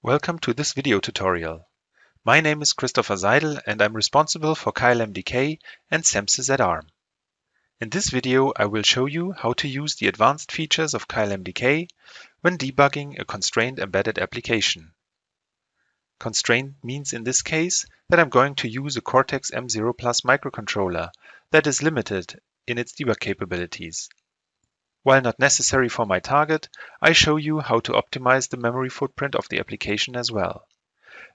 Welcome to this video tutorial. My name is Christopher Seidel and I'm responsible for Keil MDK and SEMsys at ARM. In this video, I will show you how to use the advanced features of Keil MDK when debugging a constrained embedded application. Constrained means in this case that I'm going to use a Cortex-M microcontroller that is limited in its debug capabilities. While not necessary for my target, I show you how to optimize the memory footprint of the application as well.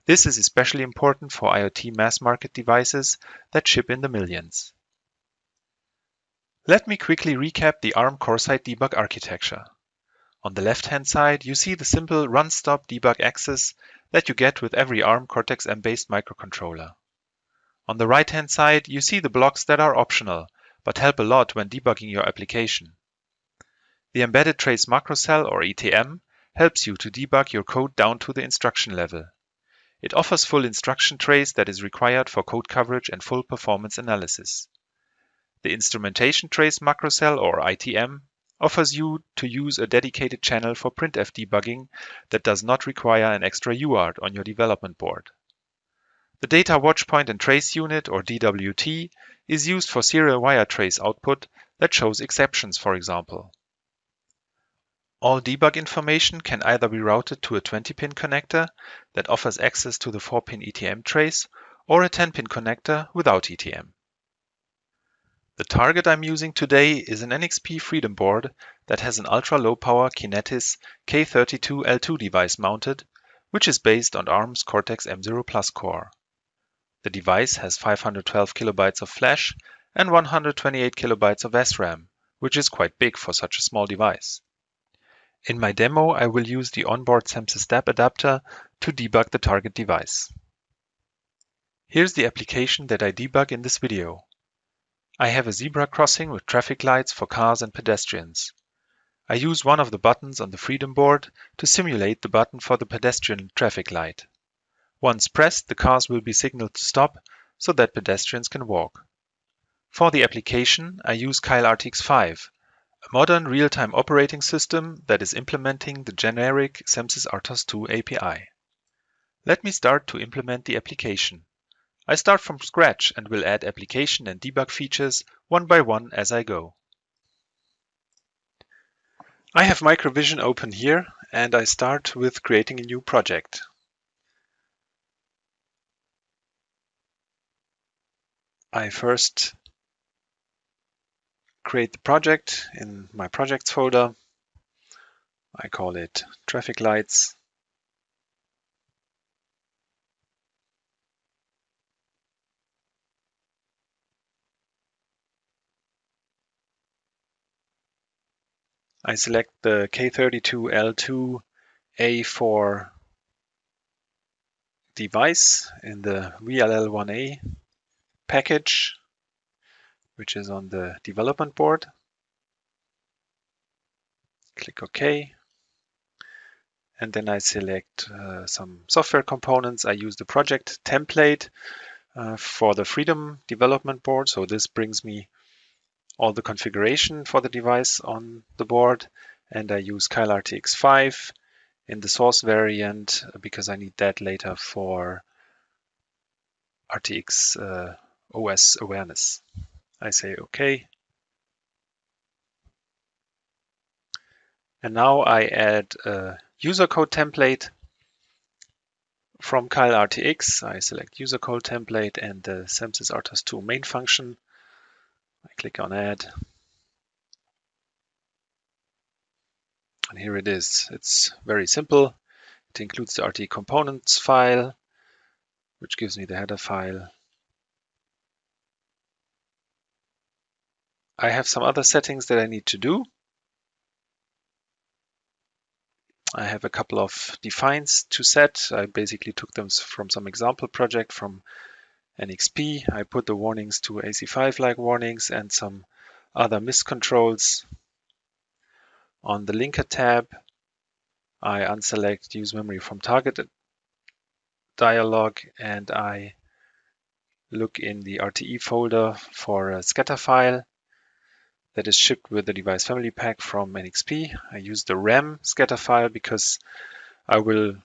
This is especially important for IoT mass market devices that ship in the millions. Let me quickly recap the ARM core-side debug architecture. On the left-hand side, you see the simple run-stop debug access that you get with every ARM Cortex-M-based microcontroller. On the right-hand side, you see the blocks that are optional, but help a lot when debugging your application. The Embedded Trace Macro Cell, or ETM, helps you to debug your code down to the instruction level. It offers full instruction trace that is required for code coverage and full performance analysis. The Instrumentation Trace Macro Cell, or ITM, offers you to use a dedicated channel for printf debugging that does not require an extra UART on your development board. The Data Watch Point and Trace Unit, or DWT, is used for serial wire trace output that shows exceptions, for example. All debug information can either be routed to a 20-pin connector that offers access to the 4-pin ETM trace or a 10-pin connector without ETM. The target I'm using today is an NXP Freedom board that has an ultra-low power Kinetis K32L2 device mounted, which is based on ARM's Cortex-M0 Plus core. The device has 512 kilobytes of flash and 128 kilobytes of SRAM, which is quite big for such a small device. In my demo, I will use the onboard SEMsys step adapter to debug the target device. Here's the application that I debug in this video. I have a zebra crossing with traffic lights for cars and pedestrians. I use one of the buttons on the Freedom board to simulate the button for the pedestrian traffic light. Once pressed, the cars will be signaled to stop so that pedestrians can walk. For the application, I use Keil RTX 5. A modern real-time operating system that is implementing the generic SEMsys RTOS2 API. Let me start to implement the application. I start from scratch and will add application and debug features one by one as I go. I have Microvision open here and I start with creating a new project. I first create the project in my projects folder. I call it traffic lights. I select the K32L2A4 device in the VLL1A package, which is on the development board. Click OK. And then I select some software components. I use the project template for the Freedom development board. So this brings me all the configuration for the device on the board. And I use Keil RTX 5 in the source variant because I need that later for RTX OS awareness. I say OK. And now I add a user code template from Keil RTX. I select user code template and the SEMsys RTOS2 main function. I click on add. And here it is. It's very simple. It includes the RT components file, which gives me the header file. I have some other settings that I need to do. I have a couple of defines to set. I basically took them from some example project from NXP. I put the warnings to AC5-like warnings and some other miscontrols. On the linker tab, I unselect use memory from target dialog and I look in the RTE folder for a scatter file that is shipped with the device family pack from NXP. I use the RAM scatter file because I will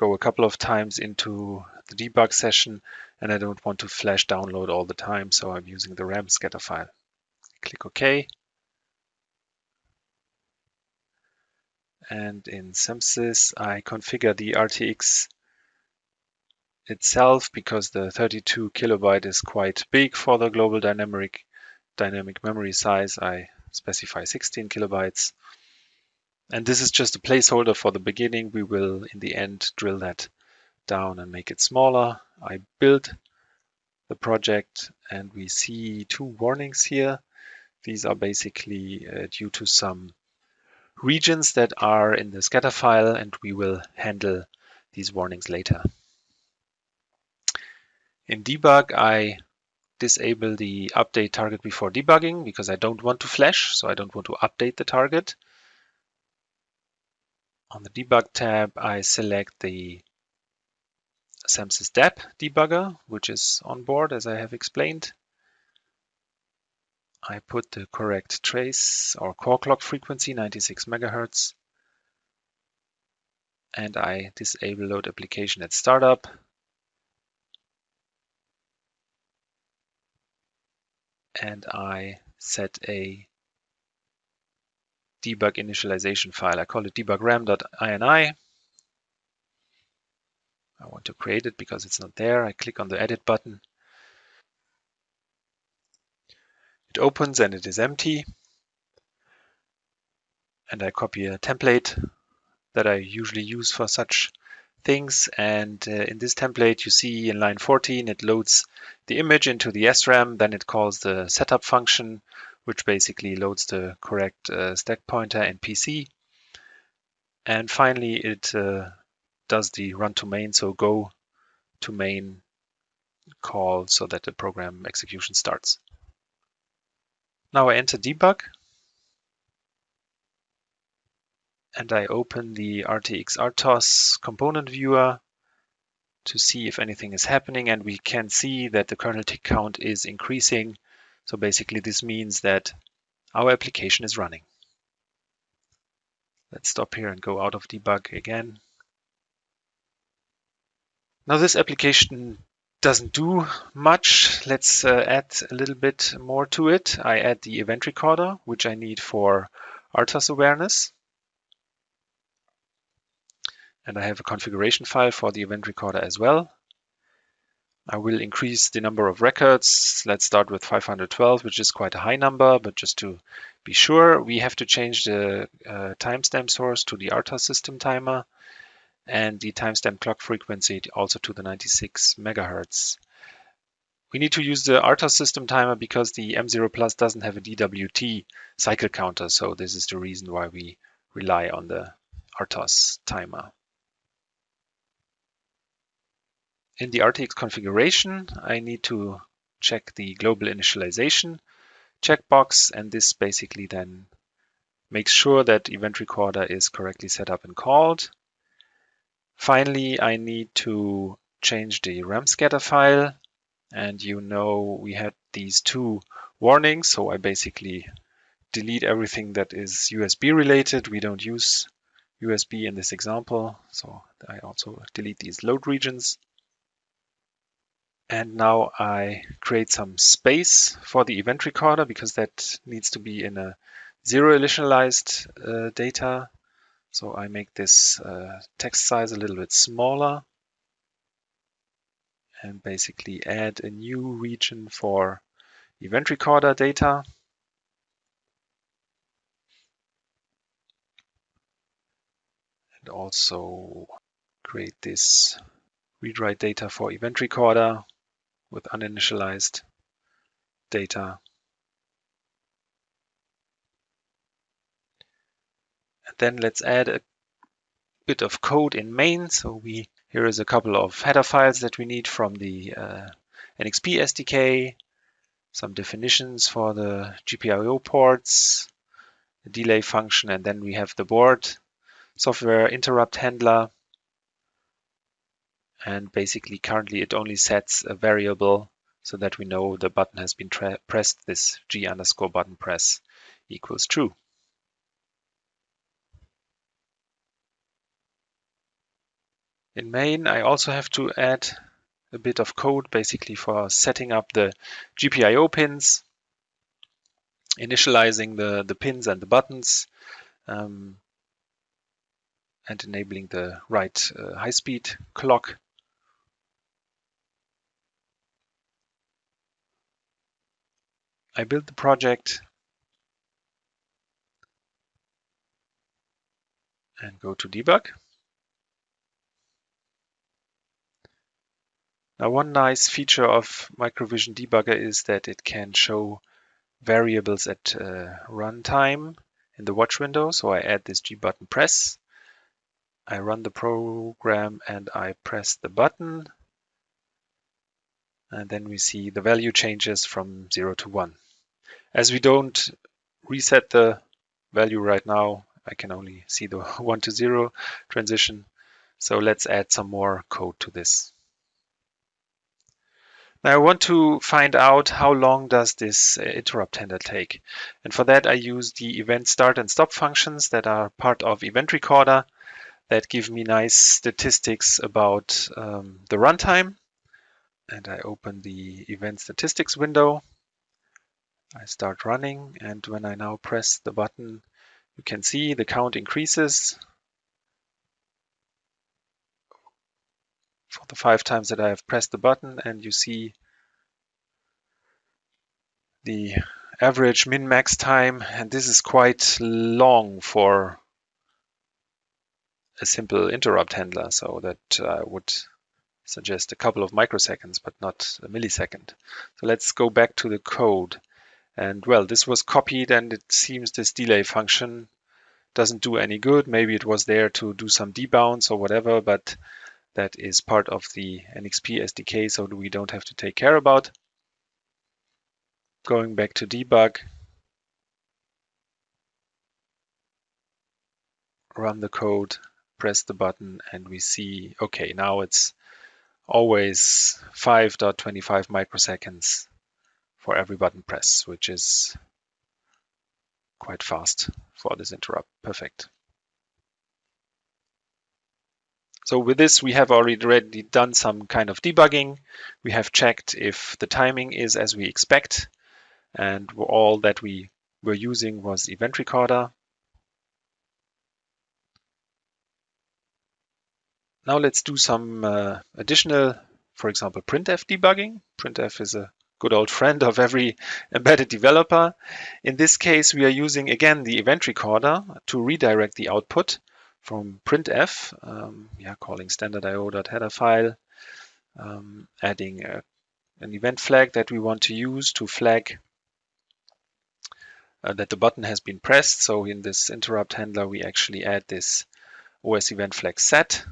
go a couple of times into the debug session, and I don't want to flash download all the time, so I'm using the RAM scatter file. Click OK. And in SimSys, I configure the RTX itself because the 32 kilobyte is quite big for the global dynamic memory size. I specify 16 kilobytes. And this is just a placeholder for the beginning. We will, in the end, drill that down and make it smaller. I build the project and we see two warnings here. These are basically due to some regions that are in the scatter file, and we will handle these warnings later. In debug, I disable the update target before debugging because I don't want to flash, so I don't want to update the target. On the debug tab, I select the SimSys DEP debugger, which is on board as I have explained. I put the correct trace or core clock frequency, 96 MHz, and I disable load application at startup. And I set a debug initialization file. I call it debugram.ini. I want to create it because it's not there. I click on the edit button. It opens and it is empty. And I copy a template that I usually use for such things. And in this template, you see in line 14, it loads the image into the SRAM. Then it calls the setup function, which basically loads the correct stack pointer and PC. And finally, it does the run to main, so go to main call so that the program execution starts. Now I enter debug and I open the RTX RTOS component viewer to see if anything is happening, and we can see that the kernel tick count is increasing. So basically this means that our application is running. Let's stop here and go out of debug again. Now this application doesn't do much. Let's add a little bit more to it. I add the event recorder, which I need for RTOS awareness. And I have a configuration file for the event recorder as well. I will increase the number of records. Let's start with 512, which is quite a high number, but just to be sure, we have to change the timestamp source to the RTOS system timer and the timestamp clock frequency also to the 96 megahertz. We need to use the RTOS system timer because the M0 Plus doesn't have a DWT cycle counter, so this is the reason why we rely on the RTOS timer. In the RTX configuration, I need to check the global initialization checkbox, and this basically then makes sure that event recorder is correctly set up and called. Finally, I need to change the RAM scatter file, and you know we had these two warnings, so I basically delete everything that is USB related. We don't use USB in this example, so I also delete these load regions. And now I create some space for the event recorder because that needs to be in a zero initialized data. So I make this text size a little bit smaller and basically add a new region for event recorder data. And also create this read-write data for event recorder with uninitialized data. And then let's add a bit of code in main. So here is a couple of header files that we need from the NXP SDK, some definitions for the GPIO ports, the delay function, and then we have the board software interrupt handler. And basically currently it only sets a variable so that we know the button has been pressed. This G_button press equals true. In main, I also have to add a bit of code basically for setting up the GPIO pins, initializing the pins and the buttons, and enabling the right high-speed clock. I built the project and go to debug. Now, one nice feature of Microvision Debugger is that it can show variables at runtime in the watch window. So I add this G button press. I run the program and I press the button. And then we see the value changes from 0 to 1. As we don't reset the value right now, I can only see the 1 to 0 transition. So let's add some more code to this. Now I want to find out how long does this interrupt handler take. And for that I use the event start and stop functions that are part of Event Recorder that give me nice statistics about the runtime. And I open the event statistics window. I start running, and when I now press the button, you can see the count increases for the 5 times that I have pressed the button, and you see the average min-max time, and this is quite long for a simple interrupt handler, so that I would suggest a couple of microseconds, but not a millisecond. So let's go back to the code. And well, this was copied, and it seems this delay function doesn't do any good. Maybe it was there to do some debounce or whatever, but that is part of the NXP SDK, so we don't have to take care about. Going back to debug, run the code, press the button, and we see, okay, now it's always 5.25 microseconds for every button press, which is quite fast for this interrupt. Perfect. So with this, we have already done some kind of debugging. We have checked if the timing is as we expect, and all that we were using was Event Recorder. Now let's do some additional, for example, printf debugging. Printf is a good old friend of every embedded developer. In this case, we are using, again, the Event Recorder to redirect the output from printf, calling standard.io.header file, adding an event flag that we want to use to flag that the button has been pressed. So in this interrupt handler, we actually add this OS event flag set.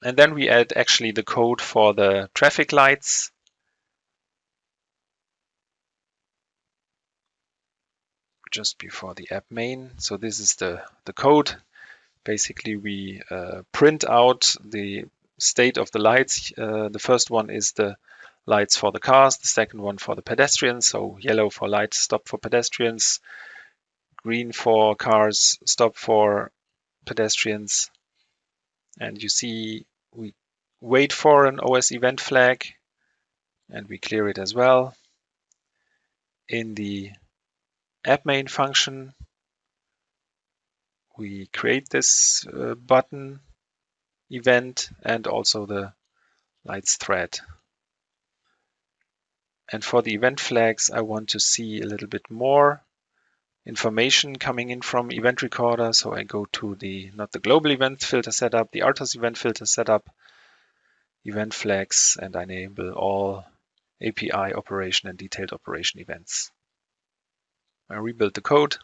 And then we add actually the code for the traffic lights. Just before the app main. So this is the code. Basically, we print out the state of the lights. The first one is the lights for the cars, the second one for the pedestrians. So yellow for light, stop for pedestrians, green for cars, stop for pedestrians. And you see we wait for an OS event flag and we clear it as well. In the app main function, we create this button event and also the lights thread. And for the event flags, I want to see a little bit more information coming in from Event Recorder. So I go to not the global event filter setup, the RTOS event filter setup, event flags, and I enable all API operation and detailed operation events. I rebuild the code.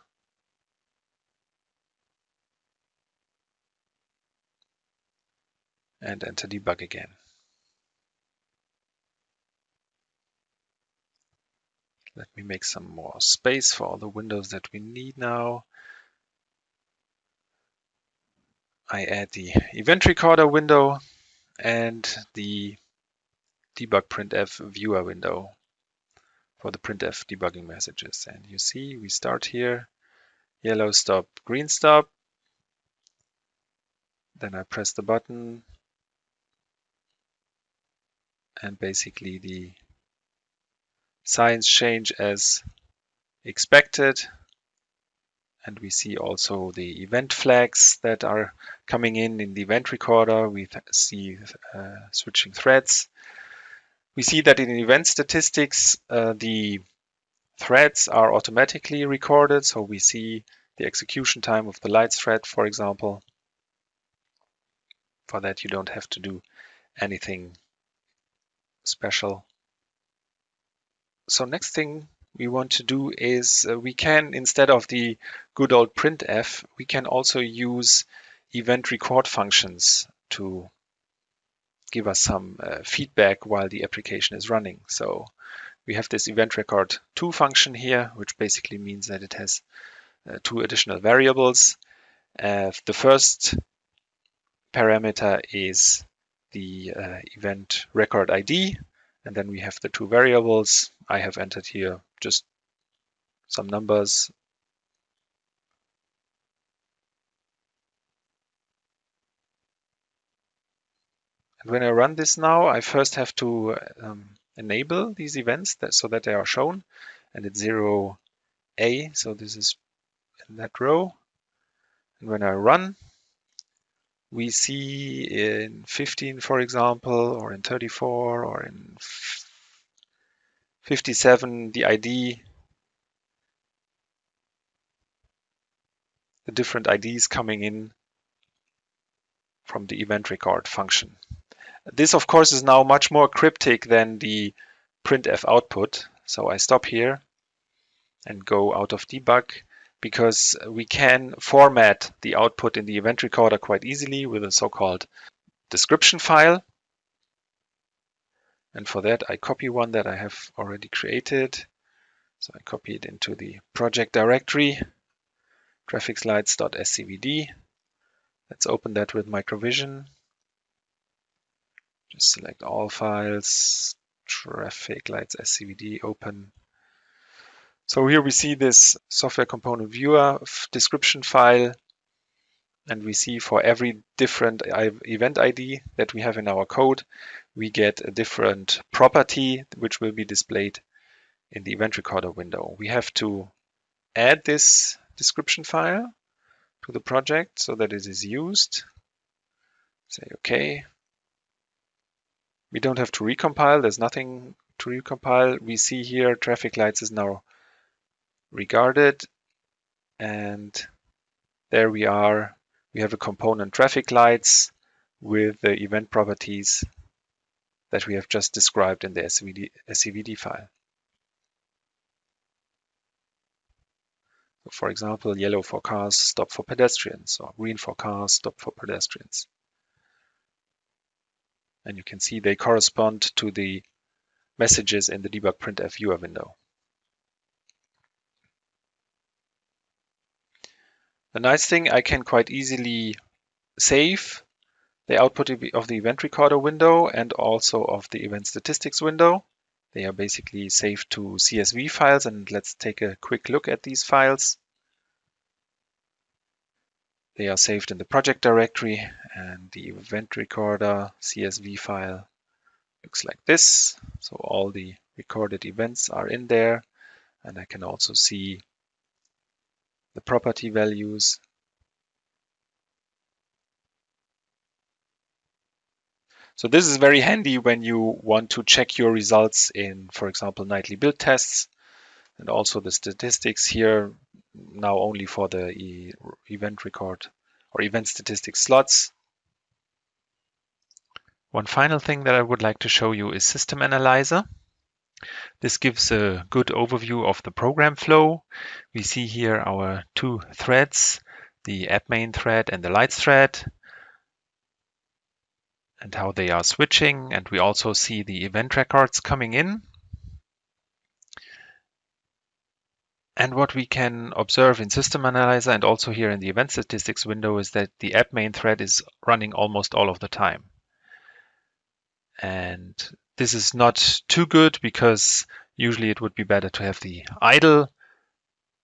And enter debug again. Let me make some more space for all the windows that we need now. I add the Event Recorder window and the debug printf viewer window for the printf debugging messages. And you see we start here, yellow stop, green stop. Then I press the button, and basically the signs change as expected. And we see also the event flags that are coming in the event recorder. We see switching threads. We see that in event statistics, the threads are automatically recorded. So we see the execution time of the lights thread, for example. For that, you don't have to do anything special. So next thing we want to do is we can, instead of the good old printf, we can also use event record functions to give us some feedback while the application is running. So we have this event record 2 function here, which basically means that it has 2 additional variables. The first parameter is the event record ID, and then we have the 2 variables. I have entered here just some numbers. And when I run this now, I first have to enable these events so that they are shown, and it's 0A, so this is in that row. And when I run, we see in 15, for example, or in 34, or in 57, the ID, the different IDs coming in from the event record function. This, of course, is now much more cryptic than the printf output. So I stop here and go out of debug, because we can format the output in the event recorder quite easily with a so-called description file. And for that, I copy one that I have already created. So I copy it into the project directory, graphicslides.scvd. Let's open that with Microvision. Just select all files, traffic lights scvd, open. So here we see this software component viewer description file, and we see for every different event ID that we have in our code, we get a different property which will be displayed in the event recorder window. We have to add this description file to the project so that it is used. Say OK. We don't have to recompile. There's nothing to recompile. We see here traffic lights is now regarded, and there we are. We have a component traffic lights with the event properties that we have just described in the scvd file. So for example, yellow for cars, stop for pedestrians, or green for cars, stop for pedestrians. And you can see they correspond to the messages in the debug printf viewer window. The nice thing, I can quite easily save the output of the event recorder window and also of the event statistics window. They are basically saved to CSV files, and let's take a quick look at these files. They are saved in the project directory, and the event recorder CSV file looks like this. So all the recorded events are in there, and I can also see the property values. So this is very handy when you want to check your results in, for example, nightly build tests, and also the statistics here now only for the event record or event statistics slots. One final thing that I would like to show you is System Analyzer. This gives a good overview of the program flow. We see here our 2 threads, the app main thread and the lights thread, and how they are switching. And we also see the event records coming in. And what we can observe in System Analyzer and also here in the event statistics window is that the app main thread is running almost all of the time. And this is not too good, because usually it would be better to have the idle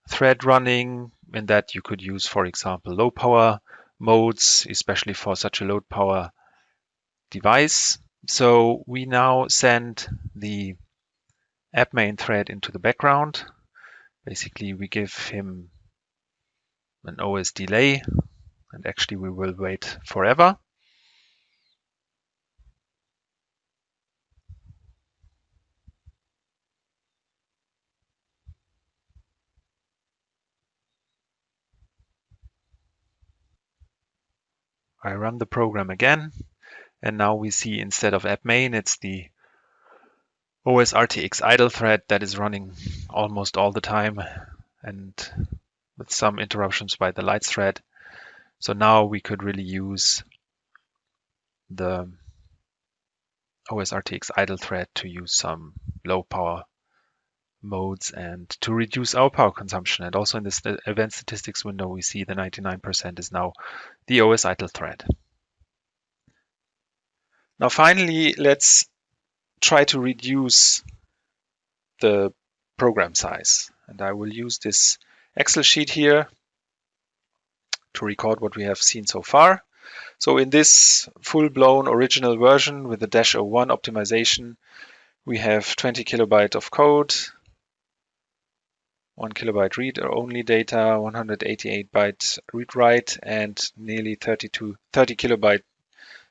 thread running, in that you could use, for example, low power modes, especially for such a low power device. So we now send the app main thread into the background. Basically, we give him an OS delay, and actually we will wait forever. I run the program again, and now we see instead of app main, it's the OS RTX idle thread that is running almost all the time, and with some interruptions by the lights thread. So now we could really use the OS RTX idle thread to use some low power modes and to reduce our power consumption. And also in this event statistics window, we see the 99% is now the OS idle thread. Now finally, let's try to reduce the program size. And I will use this Excel sheet here to record what we have seen so far. So in this full-blown original version with the -01 optimization, we have 20 kilobyte of code, 1 kilobyte read-only data, 188 byte read-write, and nearly 30 kilobyte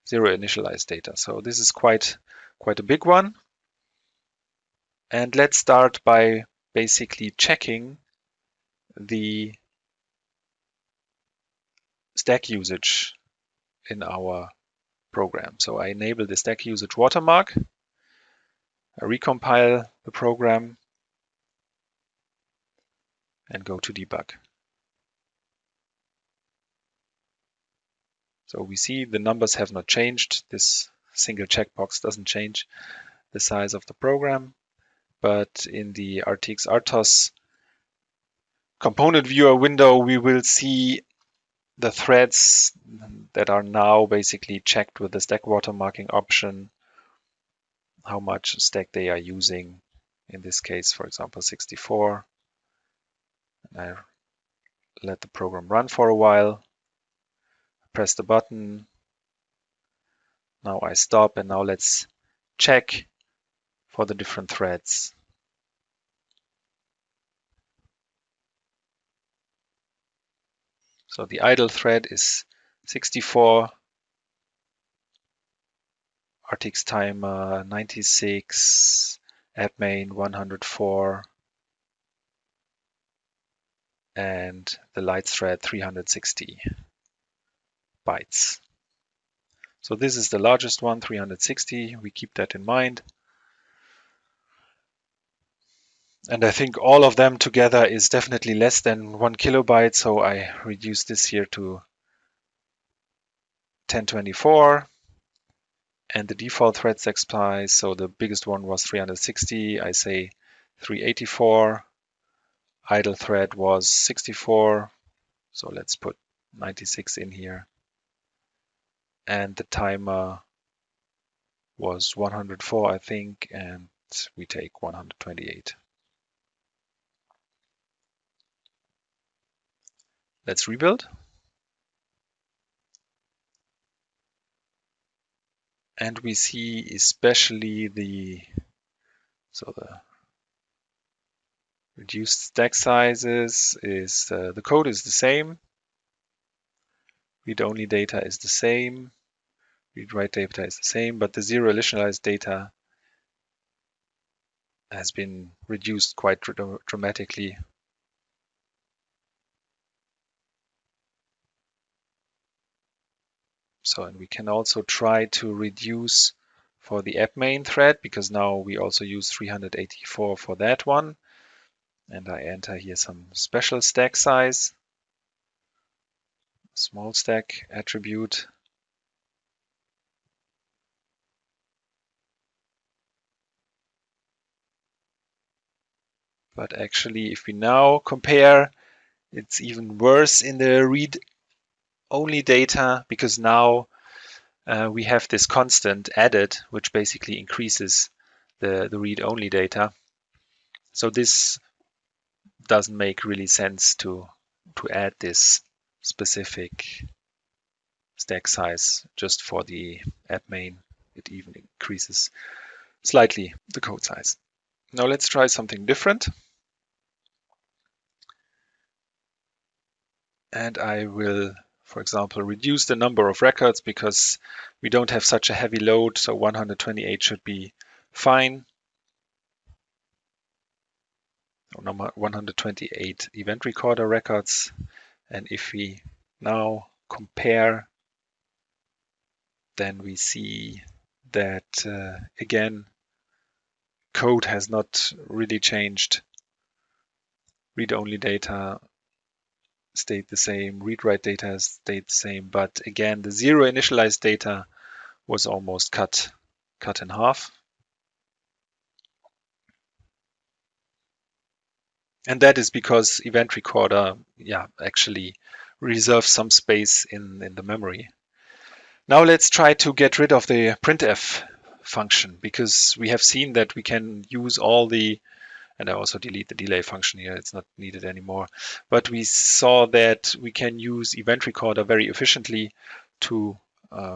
zero initialized data. So this is quite a big one. And let's start by basically checking the stack usage in our program. So I enable the stack usage watermark. I recompile the program and go to debug. So we see the numbers have not changed. This single checkbox doesn't change the size of the program, but in the RTX RTOS component viewer window, we will see the threads that are now basically checked with the stack watermarking option, how much stack they are using. In this case, for example, 64. And I let the program run for a while, press the button. Now I stop, and now let's check for the different threads. So the idle thread is 64, RTX timer 96, app main 104, and the lights thread 360 bytes. So this is the largest one, 360. We keep that in mind. And I think all of them together is definitely less than 1 kilobyte. So I reduce this here to 1024. And the default thread stack size, so the biggest one was 360. I say 384. Idle thread was 64. So let's put 96 in here. And the timer was 104, I think, and we take 128. Let's rebuild. And we see especially the reduced stack sizes is the code is the same. Read-only data is the same. Read-write data is the same, but the zero initialized data has been reduced quite dramatically. So, and we can also try to reduce for the app main thread, because now we also use 384 for that one. And I enter here some special stack size, small stack attribute. But actually, if we now compare, it's even worse in the read-only data, because now we have this constant added, which basically increases the read-only data. So this doesn't make really sense to add this specific stack size just for the app main it even increases slightly the code size. Now let's try something different. And I will, for example, reduce the number of records because we don't have such a heavy load, so 128 should be fine. Number 128 event recorder records. And if we now compare, then we see that again, code has not really changed. Read-only data stayed the same, read-write data has stayed the same, but again, the zero initialized data was almost cut in half. And that is because event recorder, actually reserves some space in the memory. Now let's try to get rid of the printf function, because we have seen that we can use all the, and I also delete the delay function here, it's not needed anymore. But we saw that we can use event recorder very efficiently to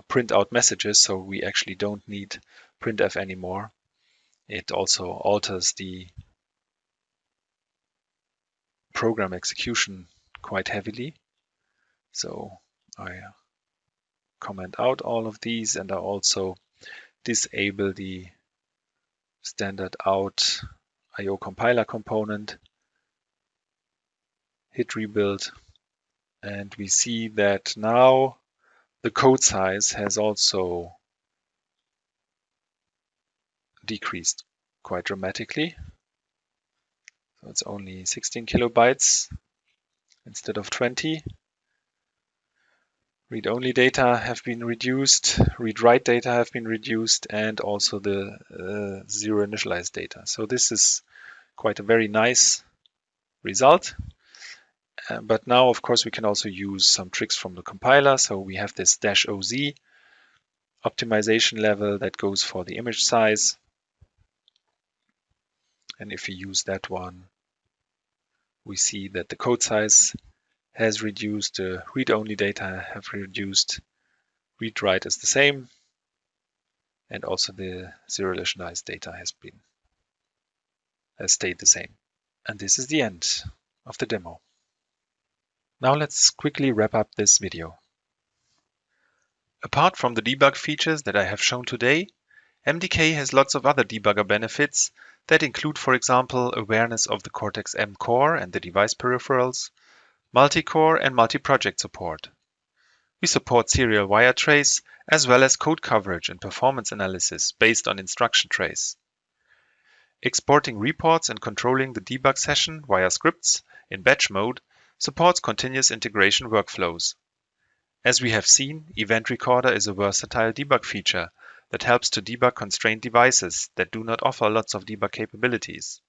print out messages, so we actually don't need printf anymore. It also alters the program execution quite heavily. So I comment out all of these, and I also disable the standard out IO compiler component, hit rebuild, and we see that now the code size has also decreased quite dramatically. So it's only 16 kilobytes instead of 20. Read-only data have been reduced, read-write data have been reduced, and also the zero initialized data. So this is quite a very nice result. But now, of course, we can also use some tricks from the compiler. So we have this -OZ optimization level that goes for the image size. And if we use that one, we see that the code size has reduced, the read-only data have reduced, read-write is the same, and also the zero initialized data has stayed the same. And this is the end of the demo. Now let's quickly wrap up this video. Apart from the debug features that I have shown today, MDK has lots of other debugger benefits that include, for example, awareness of the Cortex-M core and the device peripherals, multi-core and multi-project support. We support serial wire trace as well as code coverage and performance analysis based on instruction trace. Exporting reports and controlling the debug session via scripts in batch mode supports continuous integration workflows. As we have seen, Event Recorder is a versatile debug feature that helps to debug constrained devices that do not offer lots of debug capabilities.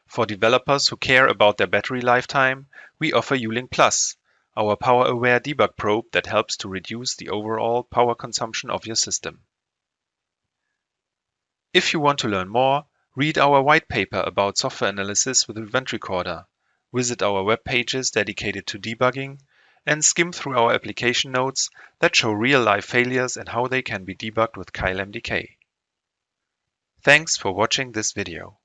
For developers who care about their battery lifetime, we offer ULink Plus, our power-aware debug probe that helps to reduce the overall power consumption of your system. If you want to learn more, read our white paper about software analysis with Event Recorder, visit our web pages dedicated to debugging, and skim through our application notes that show real-life failures and how they can be debugged with Keil MDK. Thanks for watching this video.